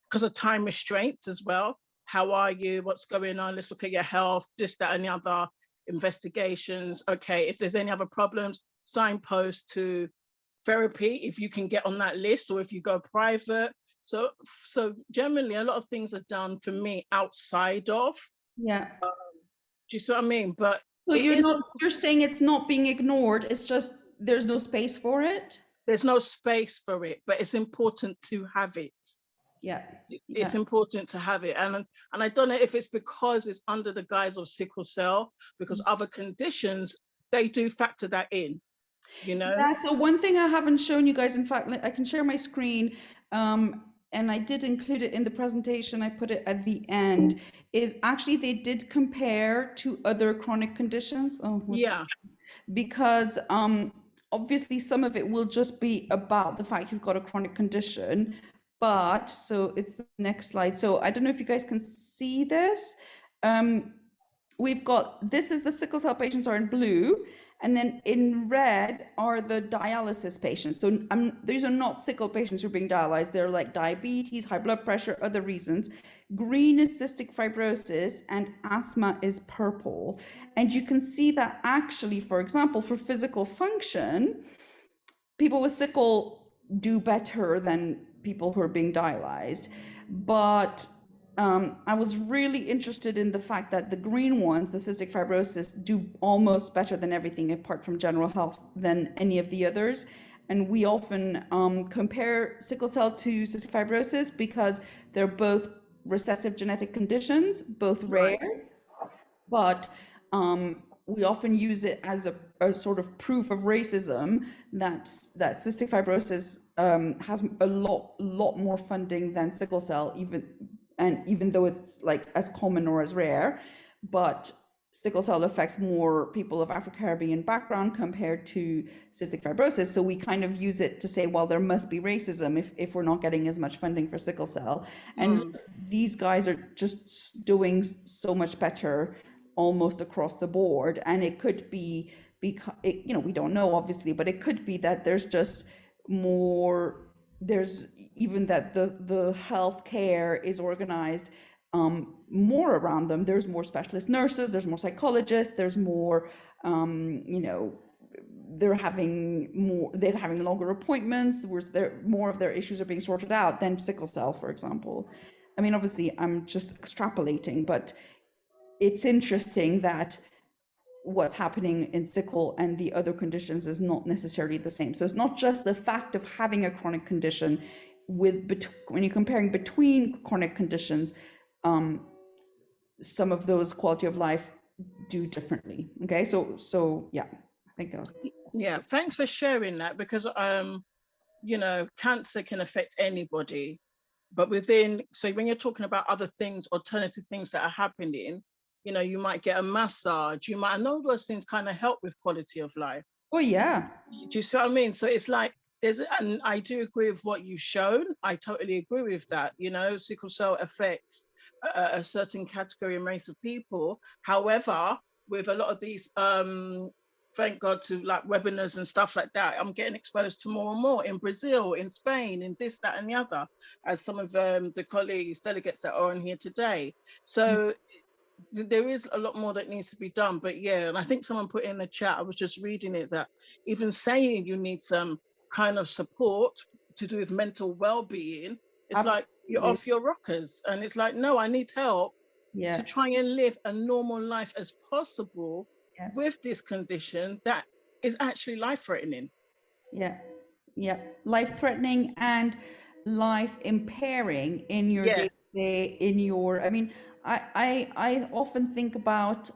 because of time restraints as well. How are you? What's going on? Let's look at your health, this, that, and the other, investigations. Okay, if there's any other problems, signpost to therapy if you can get on that list, or if you go private. So generally a lot of things are done for me outside of. Do you see what I mean? But so you're saying it's not being ignored, it's just there's no space for it? There's no space for it, but it's important to have it. It's important to have it. And I don't know if it's because it's under the guise of sickle cell, because other conditions, they do factor that in, you know? Yeah, so one thing I haven't shown you guys, in fact, I can share my screen, and I did include it in the presentation, I put it at the end, is actually they did compare to other chronic conditions. Because obviously some of it will just be about the fact you've got a chronic condition, but so it's the next slide. So I don't know if you guys can see this. We've got, this is the sickle cell patients are in blue, and then in red are the dialysis patients. So these are not sickle patients who are being dialyzed. They're like diabetes, high blood pressure, other reasons. Green is cystic fibrosis, and asthma is purple. And you can see that actually, for example, for physical function, people with sickle do better than people who are being dialyzed. But I was really interested in the fact that the green ones, the cystic fibrosis, do almost better than everything apart from general health than any of the others. And we often compare sickle cell to cystic fibrosis because they're both recessive genetic conditions, both rare, but we often use it as a sort of proof of racism that cystic fibrosis has a lot more funding than sickle cell, even though it's like as common or as rare. But sickle cell affects more people of Afro-Caribbean background compared to cystic fibrosis. So we kind of use it to say, well, there must be racism if we're not getting as much funding for sickle cell. And these guys are just doing so much better almost across the board. And it could be, because, you know, we don't know obviously, but it could be that there's just more, there's even that the healthcare is organized more around them. There's more specialist nurses, there's more psychologists, there's more, you know, they're having longer appointments, where more of their issues are being sorted out than sickle cell, for example. I mean, obviously, I'm just extrapolating, but it's interesting that what's happening in sickle and the other conditions is not necessarily the same. So it's not just the fact of having a chronic condition when you're comparing between chronic conditions, some of those quality of life do differently. Okay, so yeah, I think yeah, thanks for sharing that, because you know, cancer can affect anybody, but so when you're talking about other things, alternative things that are happening, you know, you might get a massage, and all those things kind of help with quality of life. Oh yeah. Do you see what I mean? So it's like and I do agree with what you've shown. I totally agree with that. You know, sickle cell affects a certain category and race of people. However, with a lot of these, thank God to like webinars and stuff like that, I'm getting exposed to more and more in Brazil, in Spain, in this, that, and the other, as some of the colleagues, delegates that are on here today. So there is a lot more that needs to be done. But yeah, and I think someone put in the chat, I was just reading it, that even saying you need some kind of support to do with mental well-being, it's Absolutely. like you're off your rockers. And it's like, no, I need help to try and live a normal life as possible with this condition that is actually life-threatening. Yeah, life-threatening and life-impairing in your day-to-day, in your, I mean, I often think about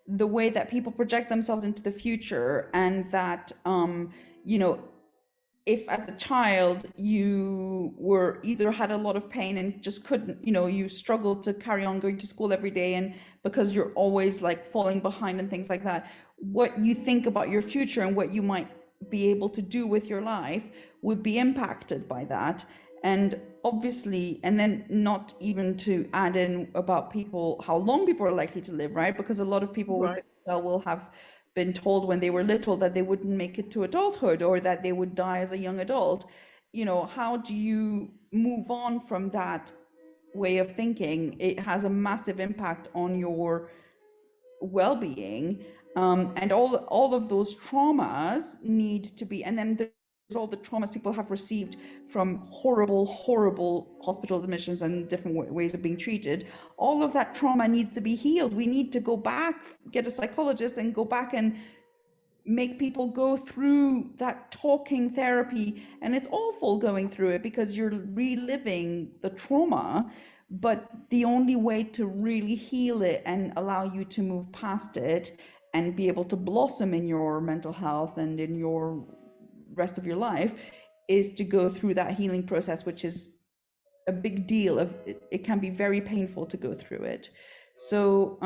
the way that people project themselves into the future, and that, you know, if as a child you were either had a lot of pain and just couldn't, you know, you struggled to carry on going to school every day, and because you're always like falling behind and things like that, what you think about your future and what you might be able to do with your life would be impacted by that. And obviously, and then not even to add in about people, how long people are likely to live, right? Because a lot of people with sickle cell will have been told when they were little that they wouldn't make it to adulthood, or that they would die as a young adult. You know, how do you move on from that way of thinking? It has a massive impact on your well-being, and all of those traumas need to be, and then there's all the traumas people have received from horrible hospital admissions and different ways of being treated. All of that trauma needs to be healed. We need to go back, get a psychologist, and go back and make people go through that talking therapy. And it's awful going through it because you're reliving the trauma, but the only way to really heal it and allow you to move past it and be able to blossom in your mental health and in your rest of your life is to go through that healing process, which is a big deal. It can be very painful to go through it. So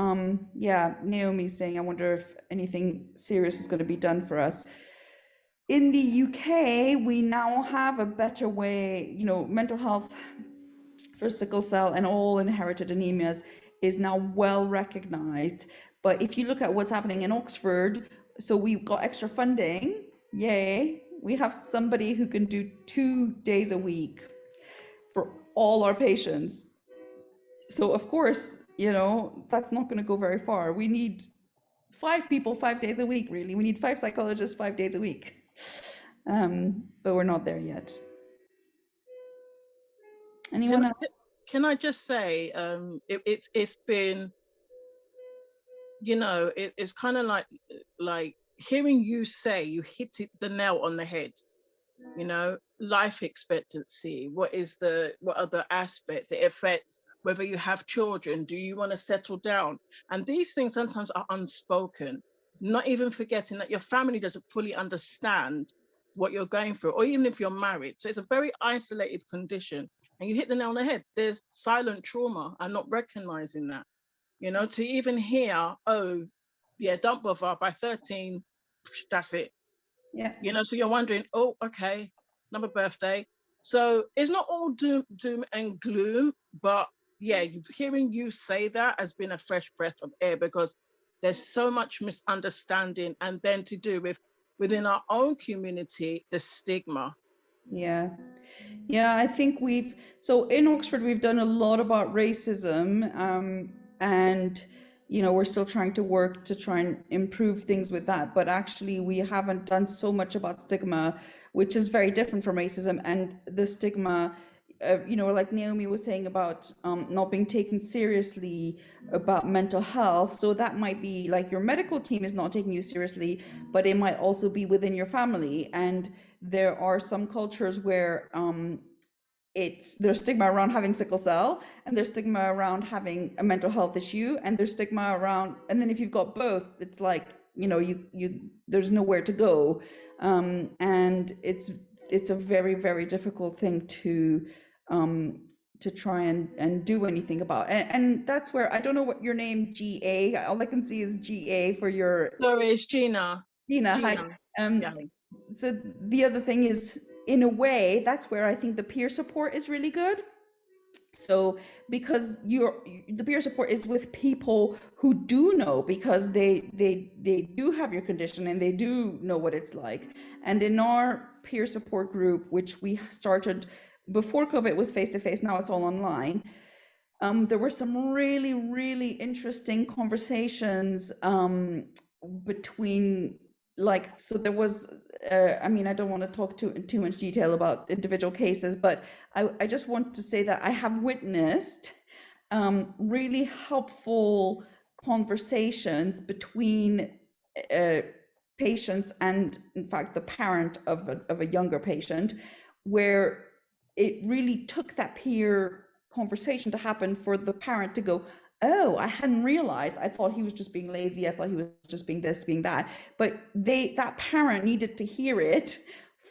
yeah, Naomi's saying, I wonder if anything serious is going to be done for us. In the UK, we now have a better way, you know, mental health for sickle cell and all inherited anemias is now well recognized. But if you look at what's happening in Oxford, so we've got extra funding, yay. We have somebody who can do 2 days a week for all our patients. So of course, you know, that's not going to go very far. We need 5 people 5 days a week, really. We need 5 psychologists 5 days a week. But we're not there yet. Anyone else? Can I just say, it's been, you know, it's kind of like hearing you say, you hit the nail on the head. You know, life expectancy, what are the aspects? It affects whether you have children, do you want to settle down? And these things sometimes are unspoken, not even forgetting that your family doesn't fully understand what you're going through, or even if you're married. So it's a very isolated condition, and you hit the nail on the head. There's silent trauma and not recognizing that. you know, to even hear, oh, yeah, don't bother, by 13, that's it. Yeah. You know, so you're wondering, oh, okay, another birthday. So it's not all doom and gloom, but yeah, hearing you say that has been a fresh breath of air, because there's so much misunderstanding, and then to do with within our own community, the stigma. Yeah. Yeah, I think so in Oxford, we've done a lot about racism, and, you know, we're still trying to work to try and improve things with that. But actually, we haven't done so much about stigma, which is very different from racism. And the stigma, you know, like Naomi was saying about not being taken seriously about mental health. So that might be like your medical team is not taking you seriously, but it might also be within your family. And there are some cultures where there's stigma around having sickle cell, and there's stigma around having a mental health issue, and there's stigma around, and then if you've got both, it's like, you know, there's nowhere to go, and it's a very, very difficult thing to try and do anything about. And that's where, I don't know what your name, GA, all I can see is GA for your. Sorry, it's Gina. Gina, hi. Yeah. So the other thing is, in a way, that's where I think the peer support is really good. So because the peer support is with people who do know, because they do have your condition and they do know what it's like. And in our peer support group, which we started before COVID, was face-to-face, now it's all online. There were some really, really interesting conversations between, like, so there was, I mean, I don't want to talk too much detail about individual cases, but I just want to say that I have witnessed really helpful conversations between patients and, in fact, the parent of a younger patient, where it really took that peer conversation to happen for the parent to go, oh, I hadn't realized. I thought he was just being lazy. I thought he was just being this, being that. But that parent needed to hear it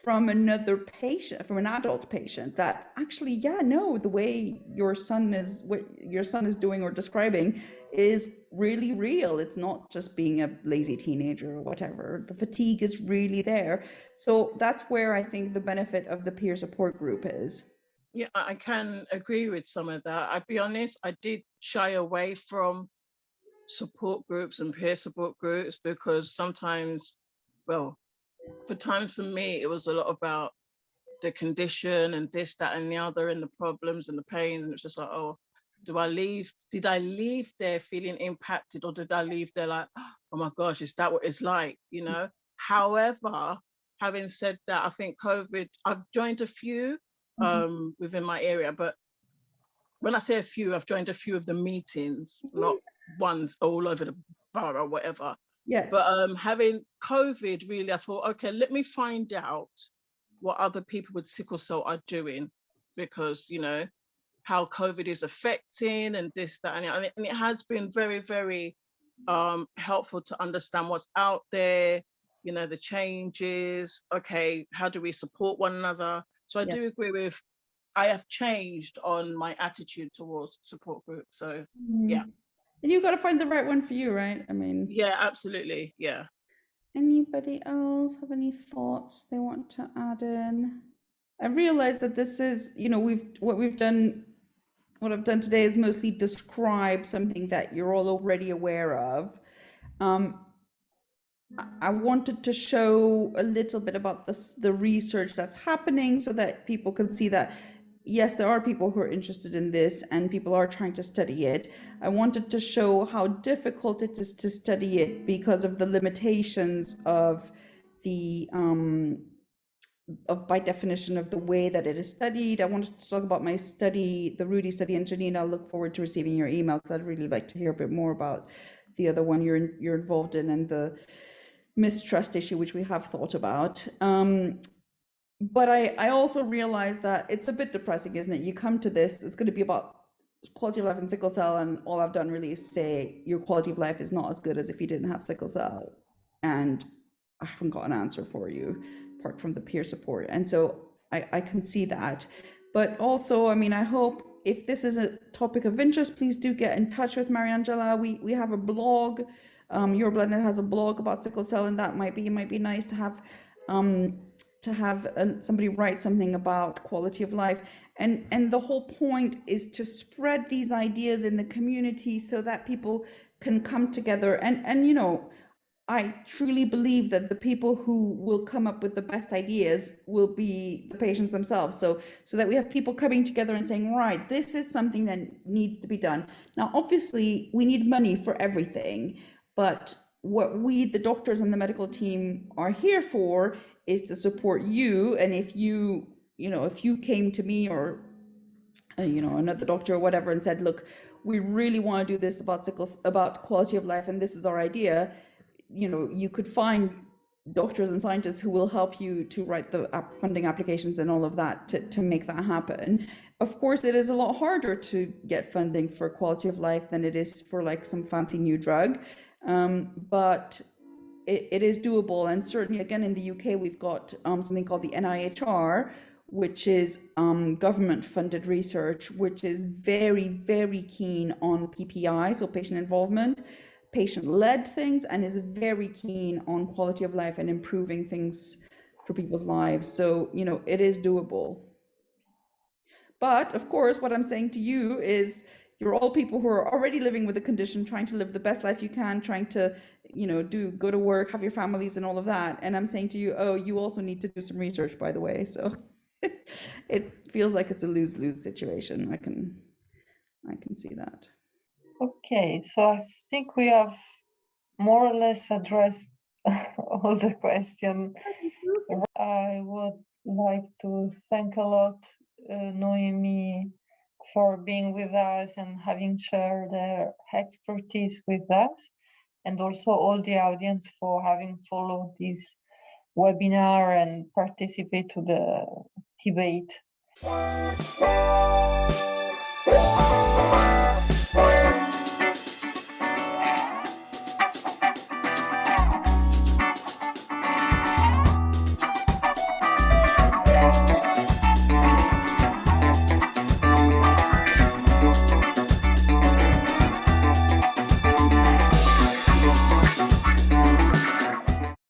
from another patient, from an adult patient, that actually, yeah, no, the way what your son is doing or describing is really real. It's not just being a lazy teenager or whatever. The fatigue is really there. So that's where I think the benefit of the peer support group is. Yeah, I can agree with some of that. I'll be honest, I did shy away from support groups and peer support groups, because sometimes, well, for me, it was a lot about the condition and this, that, and the other, and the problems and the pain. And it's just like, oh, did I leave there feeling impacted, or did I leave there like, oh my gosh, is that what it's like, you know? However, having said that, I think COVID, I've joined a few within my area, but when I say a few, I've joined a few of the meetings, not ones all over the borough or whatever. Yeah. But having COVID, really, I thought, okay, let me find out what other people with sickle cell are doing, because, you know, how COVID is affecting and this, that, and it has been very, very helpful to understand what's out there, you know, the changes. Okay, how do we support one another? So I do agree with, I have changed on my attitude towards support groups. So yeah. And you've got to find the right one for you, right? I mean, yeah, absolutely. Yeah. Anybody else have any thoughts they want to add in? I realize that this is, you know, what I've done today is mostly describe something that you're all already aware of. I wanted to show a little bit about the research that's happening, so that people can see that, yes, there are people who are interested in this and people are trying to study it. I wanted to show how difficult it is to study it because of the limitations of by definition of the way that it is studied. I wanted to talk about my study, the Rudy study, and Janine, I'll look forward to receiving your email, because I'd really like to hear a bit more about the other one you're involved in, and the mistrust issue, which we have thought about. But I also realize that it's a bit depressing, isn't it? You come to this, it's going to be about quality of life and sickle cell, and all I've done really is say your quality of life is not as good as if you didn't have sickle cell, and I haven't got an answer for you apart from the peer support. And so I can see that. But also, I mean, I hope if this is a topic of interest, please do get in touch with Mariangela. We have a blog. EuroBloodNet has a blog about sickle cell, and that might be nice to have somebody write something about quality of life. And the whole point is to spread these ideas in the community so that people can come together. And you know, I truly believe that the people who will come up with the best ideas will be the patients themselves. So that we have people coming together and saying, right, this is something that needs to be done. Now, obviously, we need money for everything, but what we, the doctors and the medical team, are here for is to support you. And if you came to me or another doctor or whatever and said, look, we really want to do this about quality of life, and this is our idea, you could find doctors and scientists who will help you to write the funding applications and all of that to make that happen. Of course, it is a lot harder to get funding for quality of life than it is for like some fancy new drug, but it is doable. And certainly, again, in the UK, we've got something called the NIHR, which is government-funded research, which is very, very keen on PPI, so patient involvement, patient-led things, and is very keen on quality of life and improving things for people's lives. So, it is doable. But of course, what I'm saying to you is you're all people who are already living with a condition, trying to live the best life you can, trying to, go to work, have your families and all of that. And I'm saying to you, oh, you also need to do some research, by the way. So it feels like it's a lose-lose situation. I can see that. Okay, so I think we have more or less addressed all the questions. I would like to thank a lot Noémi for being with us and having shared their expertise with us, and also all the audience for having followed this webinar and participate to the debate.